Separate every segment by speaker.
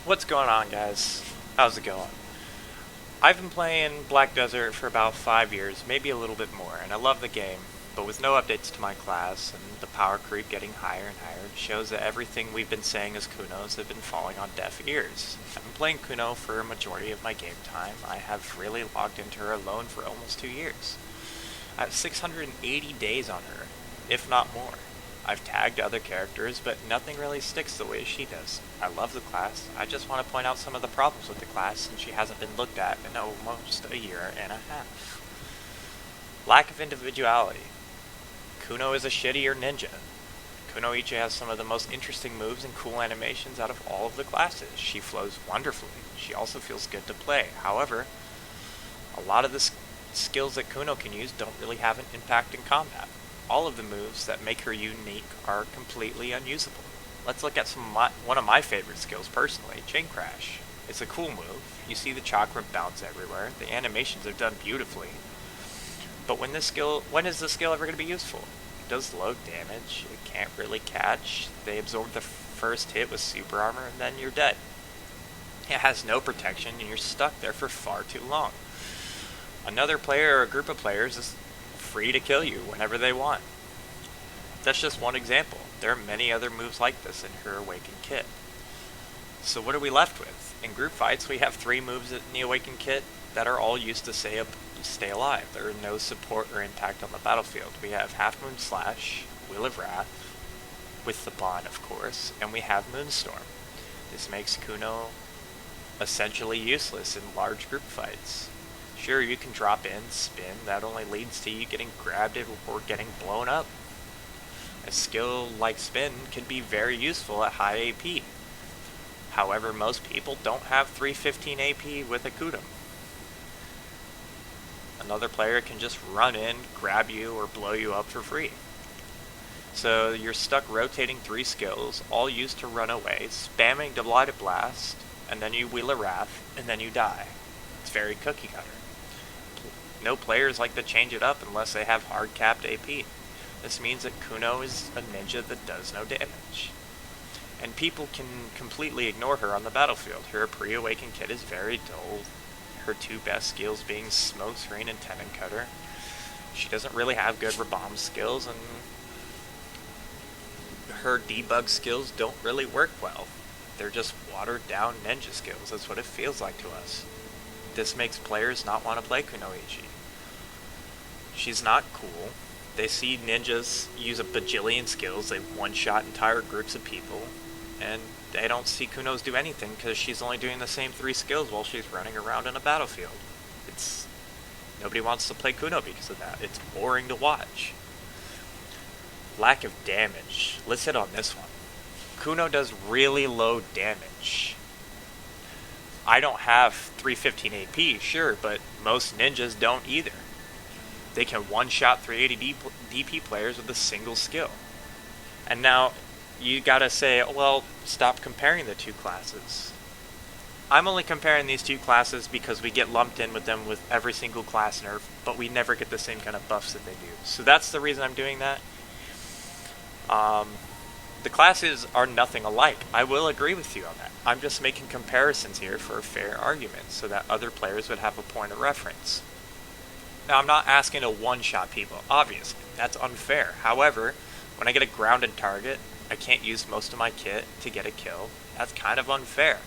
Speaker 1: What's going on, guys? How's it going? I've been playing Black Desert for about 5 years, maybe a little bit more, and I love the game, but with no updates to my class and the power creep getting higher and higher, it shows that everything we've been saying as Kunos have been falling on deaf ears. I've been playing Kuno for a majority of my game time. I have really logged into her alone for almost 2 years. I have 680 days on her, if not more. I've tagged other characters, but nothing really sticks the way she does. I love the class. I just want to point out some of the problems with the class since she hasn't been looked at in almost a year and a half. Lack of individuality. Kuno is a shittier ninja. Kunoichi has some of the most interesting moves and cool animations out of all of the classes. She flows wonderfully. She also feels good to play. However, a lot of the skills that Kuno can use don't really have an impact in combat. All of the moves that make her unique are completely unusable. Let's look at one of my favorite skills personally, Chain Crash. It's a cool move. You see the chakra bounce everywhere. The animations are done beautifully. But when is this skill ever going to be useful? It does low damage. It can't really catch. They absorb the first hit with super armor and then you're dead. It has no protection and you're stuck there for far too long. Another player or a group of players is free to kill you whenever they want. That's just one example. There are many other moves like this in her Awakened kit. So what are we left with? In group fights, we have 3 moves in the Awakened kit that are all used to stay alive. There are no support or impact on the battlefield. We have Half Moon Slash, Wheel of Wrath, with the Bond of course, and we have Moonstorm. This makes Kuno essentially useless in large group fights. Sure, you can drop in, spin, that only leads to you getting grabbed or getting blown up. A skill like spin can be very useful at high AP. However, most people don't have 315 AP with a Kutum. Another player can just run in, grab you, or blow you up for free. So you're stuck rotating 3 skills, all used to run away, spamming Delighted Blast, and then you Wheel of Wrath, and then you die. It's very cookie cutter. No players like to change it up unless they have hard-capped AP. This means that Kuno is a ninja that does no damage. And people can completely ignore her on the battlefield. Her pre-awakened kit is very dull. Her 2 best skills being Smoke Screen and Tendon Cutter. She doesn't really have good rebomb skills, and her debug skills don't really work well. They're just watered-down ninja skills. That's what it feels like to us. This makes players not want to play Kunoichi. She's not cool. They see ninjas use a bajillion skills, they one-shot entire groups of people, and they don't see Kunos do anything because she's only doing the same 3 skills while she's running around in a battlefield. Nobody wants to play Kuno because of that. It's boring to watch. Lack of damage. Let's hit on this one. Kuno does really low damage. I don't have 315 AP, sure, but most ninjas don't either. They can one-shot 380 DP players with a single skill. And now, you gotta say, well, stop comparing the 2 classes. I'm only comparing these 2 classes because we get lumped in with them with every single class nerf, but we never get the same kind of buffs that they do. So that's the reason I'm doing that. The classes are nothing alike. I will agree with you on that. I'm just making comparisons here for a fair argument so that other players would have a point of reference. Now, I'm not asking to one-shot people, obviously. That's unfair. However, when I get a grounded target, I can't use most of my kit to get a kill. That's kind of unfair.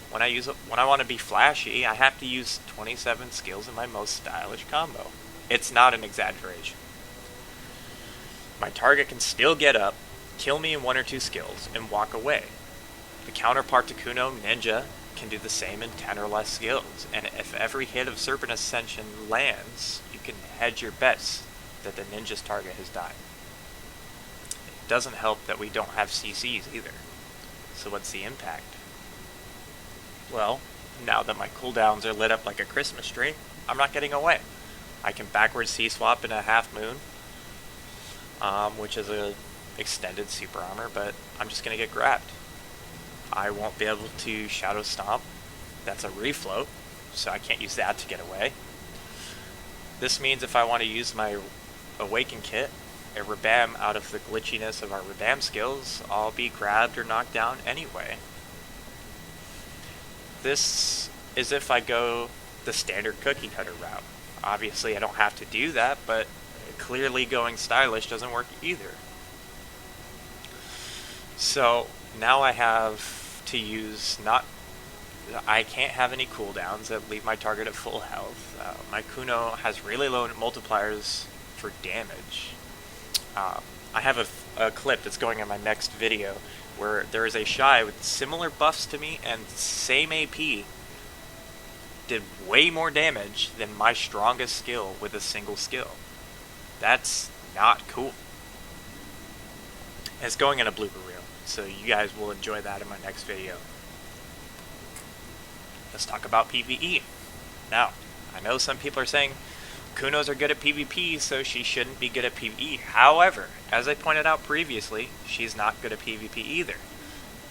Speaker 1: When I want to be flashy, I have to use 27 skills in my most stylish combo. It's not an exaggeration. My target can still get up, kill me in 1 or 2 skills, and walk away. The counterpart to Kuno, Ninja, can do the same in 10 or less skills, and if every hit of Serpent Ascension lands, you can hedge your bets that the ninja's target has died. It doesn't help that we don't have CCs either. So what's the impact? Well, now that my cooldowns are lit up like a Christmas tree, I'm not getting away. I can backwards C-swap in a Half Moon, which is a extended super armor, but I'm just going to get grabbed. I won't be able to Shadow Stomp. That's a refloat, so I can't use that to get away. This means if I want to use my Awaken kit, a Rebam out of the glitchiness of our Rebam skills, I'll be grabbed or knocked down anyway. This is if I go the standard cookie cutter route. Obviously, I don't have to do that, but clearly going stylish doesn't work either. So now I have to use not. I can't have any cooldowns that leave my target at full health. My Kuno has really low multipliers for damage. I have a clip that's going in my next video where there is a Shy with similar buffs to me and same AP did way more damage than my strongest skill with a single skill. That's not cool. And it's going in a blooper reel, so you guys will enjoy that in my next video. Let's talk about PvE. Now, I know some people are saying Kunos are good at PvP, so she shouldn't be good at PvE. However, as I pointed out previously, she's not good at PvP either.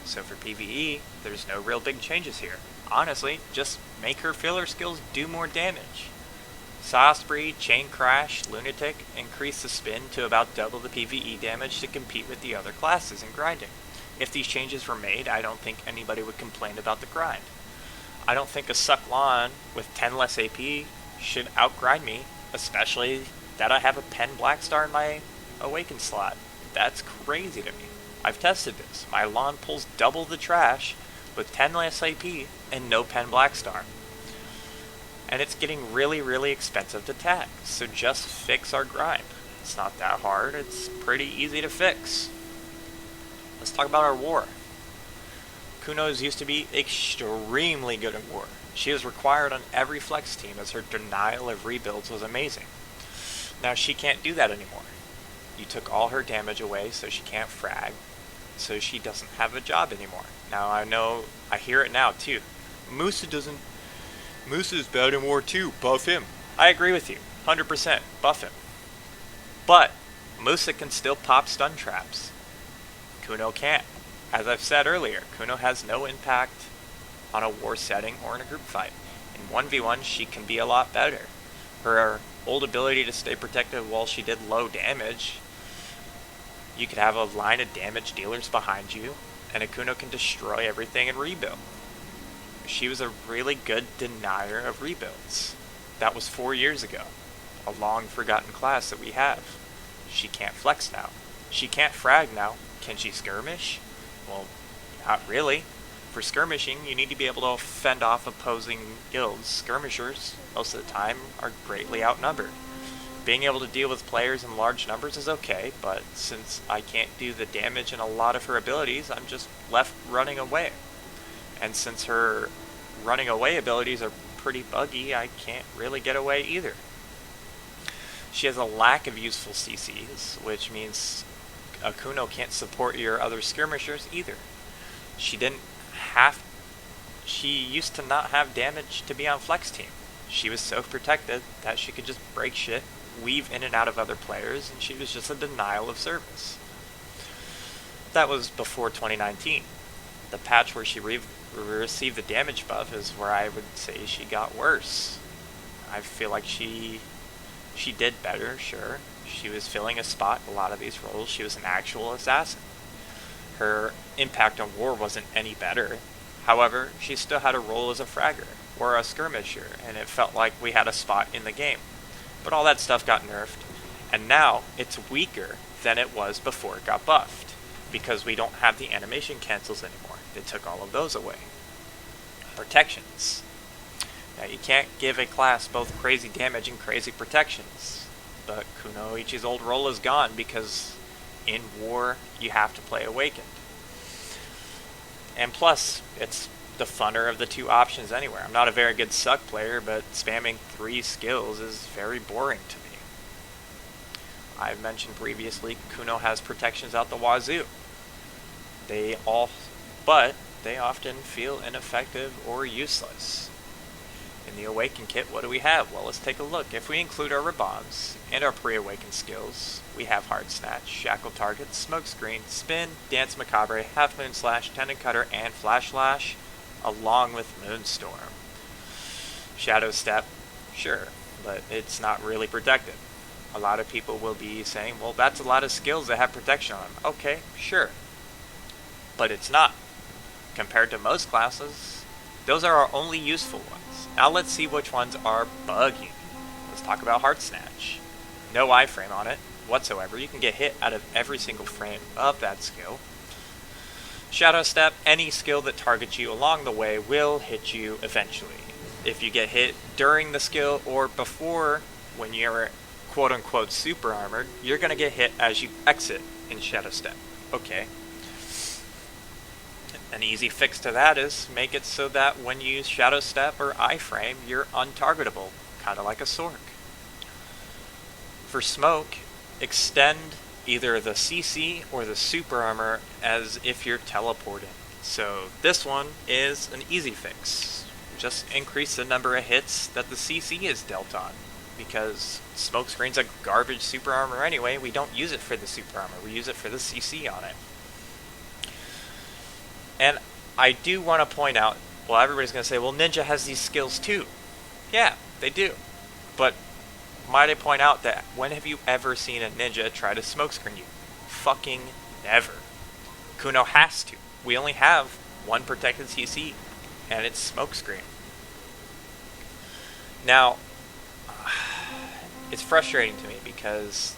Speaker 1: So for PvE, there's no real big changes here. Honestly, just make her filler skills do more damage. Saw Spree, Chain Crash, Lunatic increase the spin to about double the PvE damage to compete with the other classes in grinding. If these changes were made, I don't think anybody would complain about the grind. I don't think a Sucklon with 10 less AP should outgrind me, especially that I have a Pen Black Star in my Awaken slot. That's crazy to me. I've tested this. My Lon pulls double the trash with 10 less AP and no Pen Black Star. And it's getting really, really expensive to tag, so just fix our grind. It's not that hard, it's pretty easy to fix. Let's talk about our war. Kunos used to be extremely good at war. She was required on every flex team as her denial of rebuilds was amazing. Now she can't do that anymore. You took all her damage away so she can't frag, so she doesn't have a job anymore. Now I hear it now too. Musa is bad in war too, buff him. I agree with you, 100%, buff him. But Musa can still pop stun traps. Kuno can't. As I've said earlier, Kuno has no impact on a war setting or in a group fight. In 1v1, she can be a lot better. Her old ability to stay protected while she did low damage, you could have a line of damage dealers behind you, and a Kuno can destroy everything and rebuild. She was a really good denier of rebuilds. That was 4 years ago. A long forgotten class that we have. She can't flex now. She can't frag now. Can she skirmish? Well, not really. For skirmishing, you need to be able to fend off opposing guilds. Skirmishers, most of the time, are greatly outnumbered. Being able to deal with players in large numbers is okay, but since I can't do the damage in a lot of her abilities, I'm just left running away. And since her running away abilities are pretty buggy, I can't really get away either. She has a lack of useful CCs, which means a Kuno can't support your other skirmishers either. She used to not have damage to be on flex team. She was so protected that she could just break shit, weave in and out of other players, and she was just a denial of service. That was before 2019. The patch where she received the damage buff is where I would say she got worse. I feel like she did better, sure. She was filling a spot in a lot of these roles. She was an actual assassin. Her impact on war wasn't any better. However, she still had a role as a fragger or a skirmisher, and it felt like we had a spot in the game. But all that stuff got nerfed, and now it's weaker than it was before it got buffed, because we don't have the animation cancels anymore. They took all of those away. Protections. Now you can't give a class both crazy damage and crazy protections, but Kunoichi's old role is gone because in war you have to play Awakened. And plus, it's the funner of the two options anywhere. I'm not a very good suck player, but spamming 3 skills is very boring to me. I've mentioned previously, Kuno has protections out the wazoo. But they often feel ineffective or useless. In the Awaken kit, what do we have? Well, let's take a look. If we include our Rabams and our pre-Awakened skills, we have Hard Snatch, Shackle Target, Smokescreen, Spin, Dance Macabre, Half Moon Slash, Tendon Cutter, and Flash Lash, along with Moonstorm. Shadow Step, sure, but it's not really protected. A lot of people will be saying, well, that's a lot of skills that have protection on them. Okay, sure. But it's not. Compared to most classes, Those are our only useful ones. Now let's see which ones are buggy. Let's talk about Heart Snatch. No iframe on it whatsoever. You can get hit out of every single frame of that skill. Shadow Step, any skill that targets you along the way will hit you eventually. If you get hit during the skill or before, when you're quote-unquote super armored, you're going to get hit as you exit in Shadow Step. Okay. An easy fix to that is make it so that when you use Shadow Step or iframe, you're untargetable, kind of like a Sork. For Smoke, extend either the CC or the super armor as if you're teleporting. So this one is an easy fix. Just increase the number of hits that the CC is dealt on, because Smokescreen's a garbage super armor anyway. We don't use it for the super armor, we use it for the CC on it. And I do want to point out, well, everybody's going to say, well, Ninja has these skills too. Yeah, they do. But might I point out that when have you ever seen a Ninja try to smokescreen you? Fucking never. Kuno has to. We only have one protected CC, and it's smokescreen. Now, it's frustrating to me because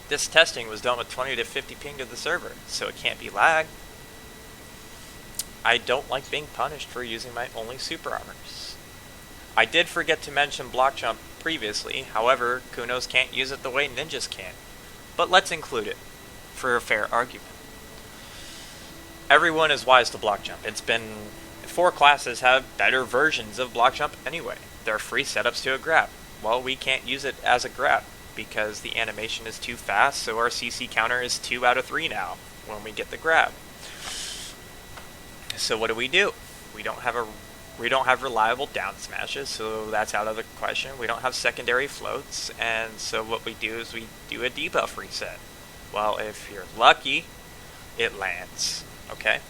Speaker 1: this testing was done with 20 to 50 ping to the server, so it can't be lag. I don't like being punished for using my only super armors. I did forget to mention block jump previously, however, Kunos can't use it the way ninjas can. But let's include it, for a fair argument. Everyone is wise to block jump. It's been... 4 classes have better versions of block jump anyway. They're free setups to a grab. Well, we can't use it as a grab, because the animation is too fast, so our CC counter is 2 out of 3 now, when we get the grab. So what do? We don't have reliable down smashes, so that's out of the question. We don't have secondary floats, and so what we do is we do a debuff reset. Well, if you're lucky, it lands. Okay?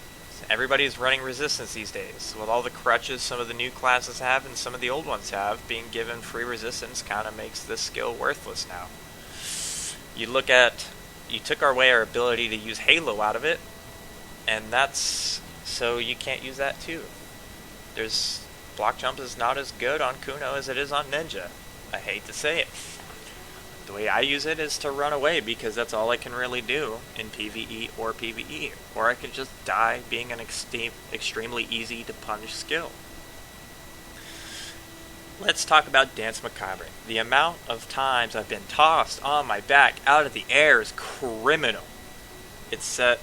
Speaker 1: Everybody's running resistance these days. With all the crutches some of the new classes have and some of the old ones have, being given free resistance kind of makes this skill worthless now. You took away our ability to use Halo out of it, and that's... so you can't use that too. Block jump is not as good on Kuno as it is on Ninja. I hate to say it. The way I use it is to run away, because that's all I can really do in PvE or PvE. Or I could just die being an extremely easy to punish skill. Let's talk about Dance Macabre. The amount of times I've been tossed on my back out of the air is criminal. It says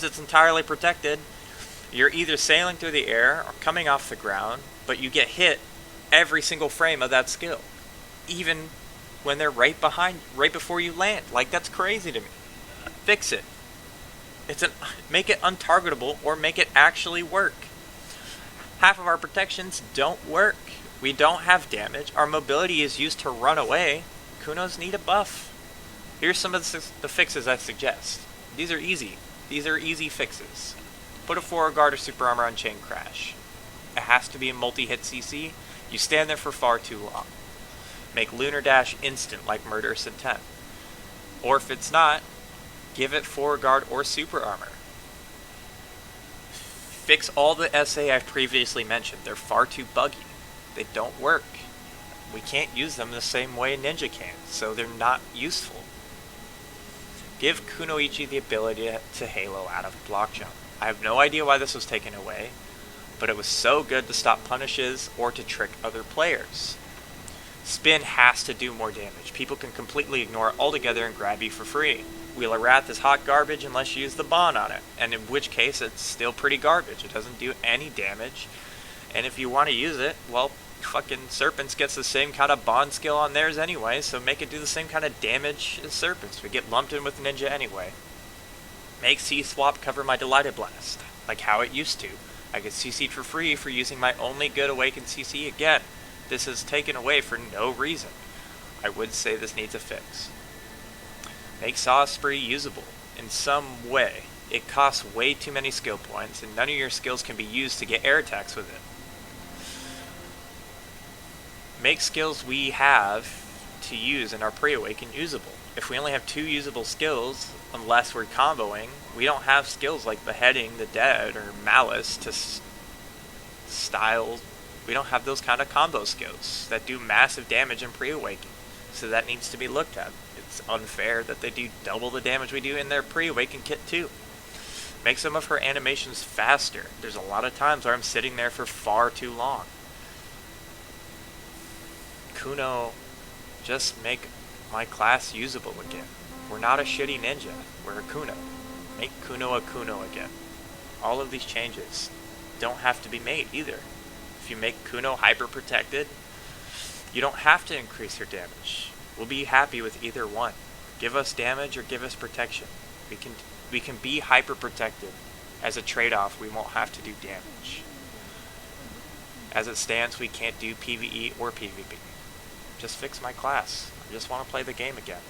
Speaker 1: it's entirely protected. You're either sailing through the air or coming off the ground, but you get hit every single frame of that skill. Even when they're right before you land. Like, that's crazy to me. Fix it. Make it untargetable or make it actually work. Half of our protections don't work. We don't have damage. Our mobility is used to run away. Kunos need a buff. Here's some of the fixes I suggest. These are easy. These are easy fixes. Put a 4 guard or super armor on Chain Crash. It has to be a multi-hit CC. You stand there for far too long. Make Lunar Dash instant like Murderous Intent. Or if it's not, give it 4 guard or super armor. Fix all the SA I've previously mentioned. They're far too buggy. They don't work. We can't use them the same way Ninja can, so they're not useful. Give Kunoichi the ability to Halo out of block jump. I have no idea why this was taken away, but it was so good to stop punishes or to trick other players. Spin has to do more damage. People can completely ignore it altogether and grab you for free. Wheeler Wrath is hot garbage unless you use the Bond on it, and in which case it's still pretty garbage. It doesn't do any damage, and if you want to use it, well, fucking Serpents gets the same kind of Bond skill on theirs anyway, so make it do the same kind of damage as Serpents. We get lumped in with Ninja anyway. Make C-Swap cover my Delighted Blast, like how it used to. I get CC'd for free for using my only good Awakened CC again. This is taken away for no reason. I would say this needs a fix. Make Saw Spree usable in some way. It costs way too many skill points, and none of your skills can be used to get air attacks with it. Make skills we have to use in our pre-awaken usable. If we only have 2 usable skills, unless we're comboing, we don't have skills like Beheading the Dead or Malice to styles. We don't have those kind of combo skills that do massive damage in pre-awakening. So that needs to be looked at. It's unfair that they do double the damage we do in their pre-awaken kit too. Make some of her animations faster. There's a lot of times where I'm sitting there for far too long. Kuno, just make my class usable again. We're not a shitty ninja. We're a Kuno. Make Kuno a Kuno again. All of these changes don't have to be made either. If you make Kuno hyper protected, you don't have to increase her damage. We'll be happy with either one. Give us damage or give us protection. We can be hyper protected. As a trade-off, we won't have to do damage. As it stands, we can't do PvE or PvP. Just fix my class. I just want to play the game again.